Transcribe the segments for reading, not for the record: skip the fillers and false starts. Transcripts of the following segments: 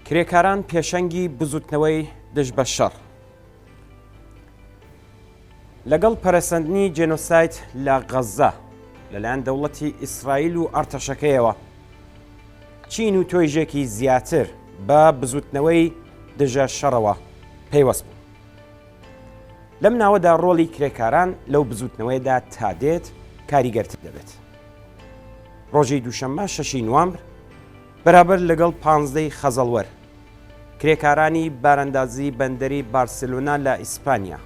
کرێکاران پێشەنگی بزوتنەوەی دژ بە شەڕ لەگەڵ پەرەسەندنی جێنۆسایت لە غەزە لەلایەن دەوڵەتی ئیسرائیل و ئەرتەشەکەیەوە چین و تۆیژێکی زیاتر بە بزوتنەوەی دژە شەڕەوە پەیوەست بوو. لەم ناوەدا ڕۆڵی کرێکاران لەو بزوتنەوەیدا تا دێت کاریگەرتر دەبێت. ڕۆژی دووشەممە 6 نوامبر بەرابەر لەگەڵ 15 خەزەڵوەر کرێکارانی باراندازی بەندەری بارسلۆنا لە ئیسپانیا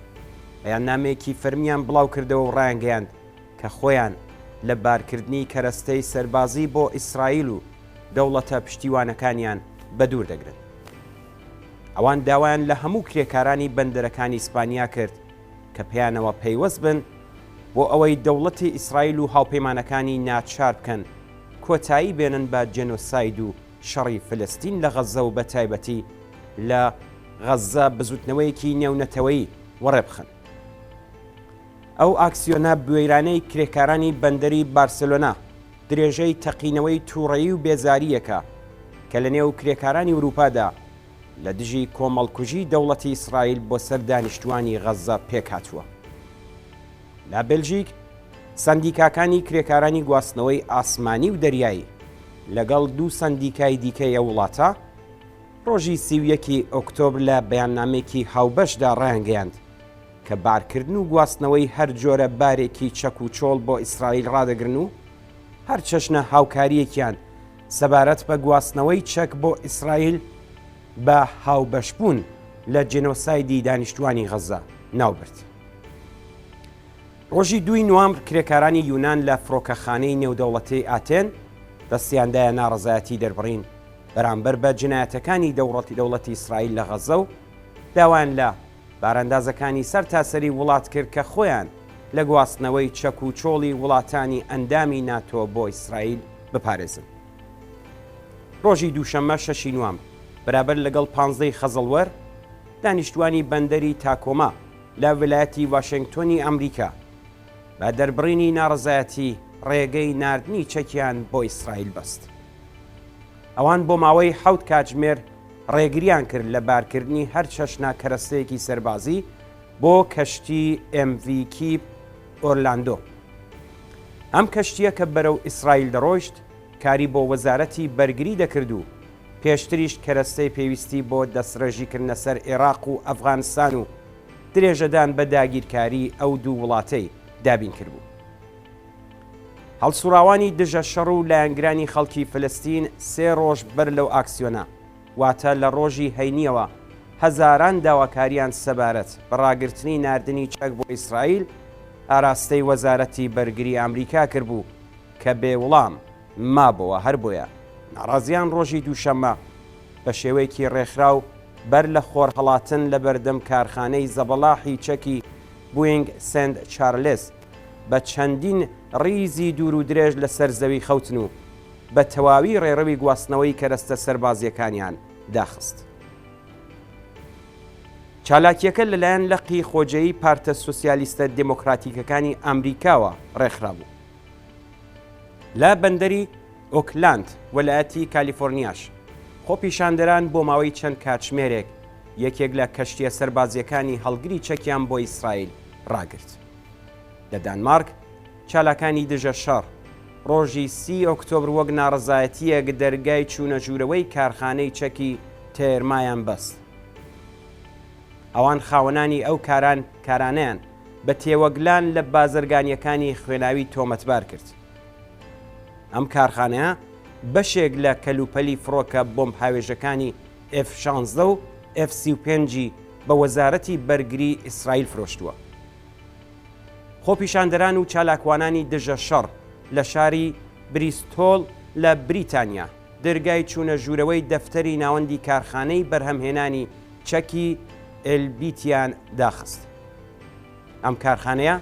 بەیاننامەیەکی فەرمیان بڵاو کردەوە و ڕایانگەیاند کە خۆیان لە بارکردنی کەرەستەی سەربازی بۆ ئیسرائیل و دەوڵەتە پشتیوانەکانیان بەدوور دەگرن. ئەوان داوایان لە هەموو کرێکارانی بەندەرەکانی ئیسپانیا کرد کە پێیانەوە پەیوەست بن بۆ ئەوەی دەوڵەتی ئیسرائیل و هاوپەیمانەکانی ناچار بکەن کۆتایی بێنن بە جێنۆساید و شەڕی فلستین لە غەزە و بە تایبەتی لە غەزە بزوتنەوەیەکی نێونەتەوەیی وەڕێبخن. ئەو ئاکسیۆنە بوێرانەی کرێکارانی بەندەری بارسلۆنا درێژەی تەقینەوەی تووڕەیی و بێزاریەکە کە لە نێو کرێکارانی وروپادا لە دژی کۆمەڵکوژی دەوڵەتی ئیسرائیل بۆ سەر دانیشتوانی غەزە پێکهاتووە. لە بێلژیک سەندیکاکانی کرێکارانی گواستنەوەی ئاسمانی و دەریایی لەگەڵ دوو سەندیکای دیکەی وڵاتە ڕۆژی 31 ئۆکتۆبر لە بەیاننامێکی هاوبەشدا ڕایانگەیاند کە بارکردن و گواستنەوەی هەر جۆرە بارێکی چەک و چۆڵ بۆ ئیسرائیل ڕادەگرن و هەر چەشنە هاوکاریەکیان سەبارەت بە گواستنەوەی چەک بۆ ئیسرائیل بە هاوبەشبوون لە جێنۆسایدی دانیشتوانی غەزە ناوبرد. ڕۆژی 2 نوامبر کرێکارانی یونان لە فڕۆکەخانەی نێودەوڵەتی ئاتێن دەستیاندایە ناڕەزایەتی دەربڕین بەرامبەر بە جنایەتەکانی دەوڵەتی ئیسرائیل لە غەزە و داوایان لە باراندازەکانی سەر تاسەری وڵات کرد کە خۆیان لە گواستنەوەی چەک و چۆڵی وڵاتانی ئەندامی ناتۆ بۆ ئیسرائیل بپارێزن. ڕۆژی دووشەممە 6 نوامبر بەرابەر لەگەڵ 15 خەزەڵوەر دانیشتوانی بەندەری تاکۆما لە ویلایەتی واشنگتۆنی ئەمریکا بە دەربڕینی ناڕەزایەتی ڕێگەی ناردنی چەکیان بۆ ئیسرائیل بەست. ئەوان بۆ ماوەی 7 کاتژمێر ڕێگریان کرد لە بارکردنی هەر چەشنا کەرەستەیەکی سەربازی بۆ کەشتی MV کیپ ئۆرلاندۆ. ئەم کەشتیە کە بەرەو ئیسرائیل دەڕۆیشت کاری بۆ وەزارەتی بەرگری دەکرد و پێشتریش کەرەستەی پێویستی بۆ دەستڕێژیکردنە سەر عێراق و ئەفغانستان و درێژەدان بە داگیرکاری ئەو دوو وڵاتەی دابین کردبوو. هەڵسوراوانی دژە شەڕ و لایەنگرانی خەڵکی فلستین 3 ڕۆژ بەر لەو ئاکسیۆنە واتە لە ڕۆژی هەینیەوە هەزاران داواکاریان سەبارەت بە ڕاگررتنی ناردنی چەک بۆ ئیسرائیل ئاراستەی وەزارەتی بەرگری ئەمریکا کردبوو کە بێوەڵام مابەوە هەر بۆیە ناڕازیان ڕۆژی دووشەممە بە شێوەیەکی ڕێکخراو بەر لە خۆرهەڵاتن لە بەردەم کارخانەی زەبەڵاحی چەکی بوینگ سنت چارلز بە چەندین ڕیزی دوور و درێژ لەسەر زەوی خەوتن و بە تەواوی ڕێڕەوی گواستنەوەی کەرەستە سەربازیەکانیان داخست. چالاکیەکە لەلایەن لەقی خۆجەیی پارتە سۆسیالیستە دموکراتیکەکانی ئەمریکاوە ڕێکخرا بوو. لە بەندەری ئۆکلاند وەلایەتی کالیفۆرنیاش خۆپیشاندەران بۆ ماوەی چەند کاتژمێرێک یەکێک لە کەشتیە سەربازیەکانی هەڵگری چەکیان بۆ ئیسرائیل ڕاگرت. لە دانمارک چالاکانی دژە شەڕ ڕۆژی 30 ئۆکتۆبر وەک ناڕەزایەتیەک دەرگای چوونەژوورەوەی کارخانەی چەکی تێرمایان بەست. ئەوان خاوەنانی ئەو کارانیان بە تێوەگلان لە بازرگانیەکانی خوێناوی تۆمەتبار کرد. ئەم کارخانەیە بەشێک لە کەلوپەلی فڕۆکە بۆمب هاوێژەکانی F-16 و F-35 بە وەزارەتی بەرگری ئیسرائیل فرۆشتووە. خۆپیشاندەران و چالاکوانانی دژە شەڕ لە شاری بریستۆڵ لە بریتانیا دەرگای چوونە ژوورەوەی دەفتەری ناوەندی کارخانەی بەرهەمهێنانی چەکی ئلبیتیان داخست. ئەم کارخانەیە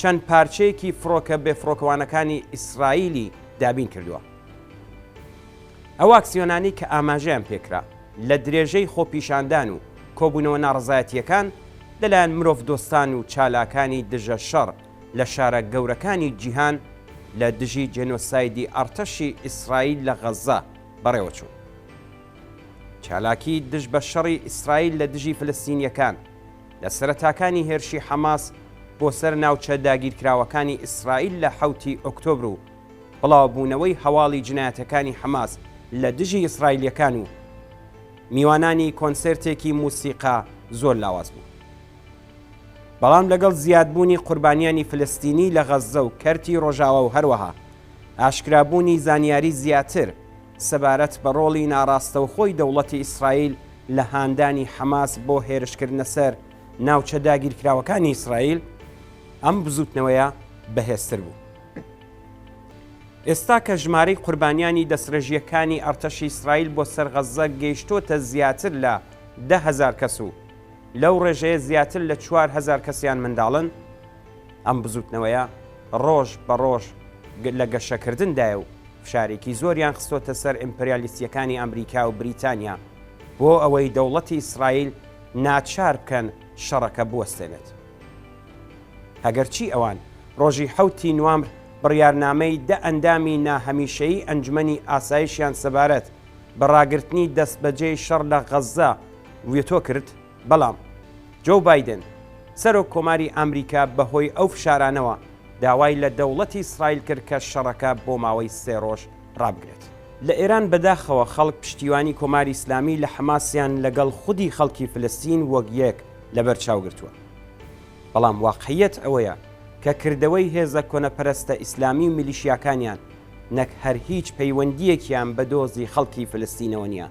چەند پارچەیەکی فڕۆکە بێفڕۆکەوانەکانی ئیسرائیلی دابین کردووە. ئەو ئاکسیۆنانی کە ئاماژەیان پێکرا لە درێژەی خۆپیشاندان و کۆبوونەوە ناڕەزایەتیەکان لەلایەن مرۆڤ دۆستان و چالاکانی دژە شەڕ لە شارە گەورەکانی جیهان لە دژی جێنۆسایدی ئەرتەشی ئیسرائیل لە غەزە بەڕێوە چوون. چالاکی دژ بە شەڕی ئیسرائیل لە دژی فلستینیەکان لە سەرەتاکانی هێرشی حەماس بۆ سەر ناوچە داگیرکراوەکانی ئیسرائیل لە 7 ئۆکتۆبر و بڵاوبوونەوەی هەواڵی جنایەتەکانی حەماس لە دژی ئیسرائیلیەکان و میوانانی کۆنسرتێکی موسیقا زۆر لاواز بوو. بەڵام لەگەڵ زیادبوونی قوربانیانی فلستینی لە غەزە و کەرتی ڕۆژاوە و هەروەها ئاشکرابوونی زانیاری زیاتر سەبارەت بە ڕۆڵی ناڕاستەوخۆی دەوڵەتی ئیسرائیل لە هاندانی حەماس بۆ هێرشکردنە سەر ناوچە داگیرکراوەکانی ئیسرائیل، ئەم بزوتنەوەیە بەهێزتر بوو. ئێستا کە ژمارەی قوربانیانی دەستڕێژیەکانی ئەرتەشی ئیسرائیل بۆ سەر غەزە گەیشتۆتە زیاتر لە 10,000 کەس و لەو ڕێژەیە زیاتر لە 4,000 کەسیان منداڵن، ئەم بزوتنەوەیە ڕۆژ بە ڕۆژ لە گەشەکردندایە و فشارێکی زۆریان خستۆتە سەر ئیمپریالیستیەکانی ئەمریکا و بریتانیا بۆ ئەوەی دەوڵەتی ئیسرائیل ناچار بکەن شەڕەکە بوەستێنێت. هەگەرچی ئەوان ڕۆژی 7 نوامبر بڕیارنامەی 10 ئەندامی ناهەمیشەیی ئەنجمەنی ئاسایشیان سەبارەت بە ڕاگررتنی دەستبەجێی شەڕ لە غەزە وێتۆ کرد، بەڵام جۆ بایدن سەرۆک کۆماری ئەمریکا بەهۆی ئەو فشارانەوە داوای لە دەوڵەتی ئیسرائیل کرد کە شەڕەکە بۆ ماوەی 3 ڕۆژ ڕابگرێت. لە ئێران بەداخەوە خەڵک پشتیوانی کۆماری ئیسلامی لە حەماسیان لەگەڵ خودی خەڵکی فلستین وەک یەک لەبەرچاوگرتووە. بەڵام واقعیەت ئەوەیە کە کردەوەی هێزە کۆنەپەرستە ئیسلامی و میلیشیاکانیان نەک هەر هیچ پەیوەندیەکیان بە دۆزی خەڵکی فلستینەوە نییە،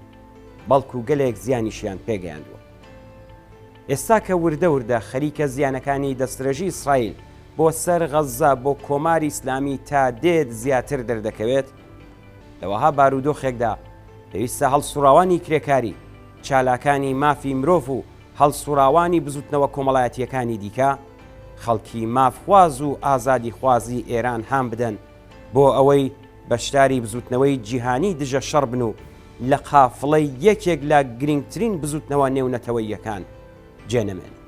بەڵکو گەلێک زیانیشیان پێگەیاندووە. ئێستا کە وردە وردە خەریکە زیانەکانی دەستڕێژی ئیسرائیل بۆ سەر غەزە بۆ کۆماری ئیسلامی تا دێت زیاتر دەردەکەوێت، لەوەها بارودۆخێکدا پێویستە هەڵسوڕاوانی کرێکاری، چالاکانی مافی مرۆڤ و هەڵسوڕاوانی بزوتنەوە کۆمەڵایەتیەکانی دیکە خەڵکی مافخواز و ئازادی خوازی ئێران هام بدەن بۆ ئەوەی بەشداری بزوتنەوەی جیهانی دژە شەڕ بن و لە قافڵەی یەکێک لە گرنگترین بزوتنەوە نێونەتەوەییەکان جێنەمێن.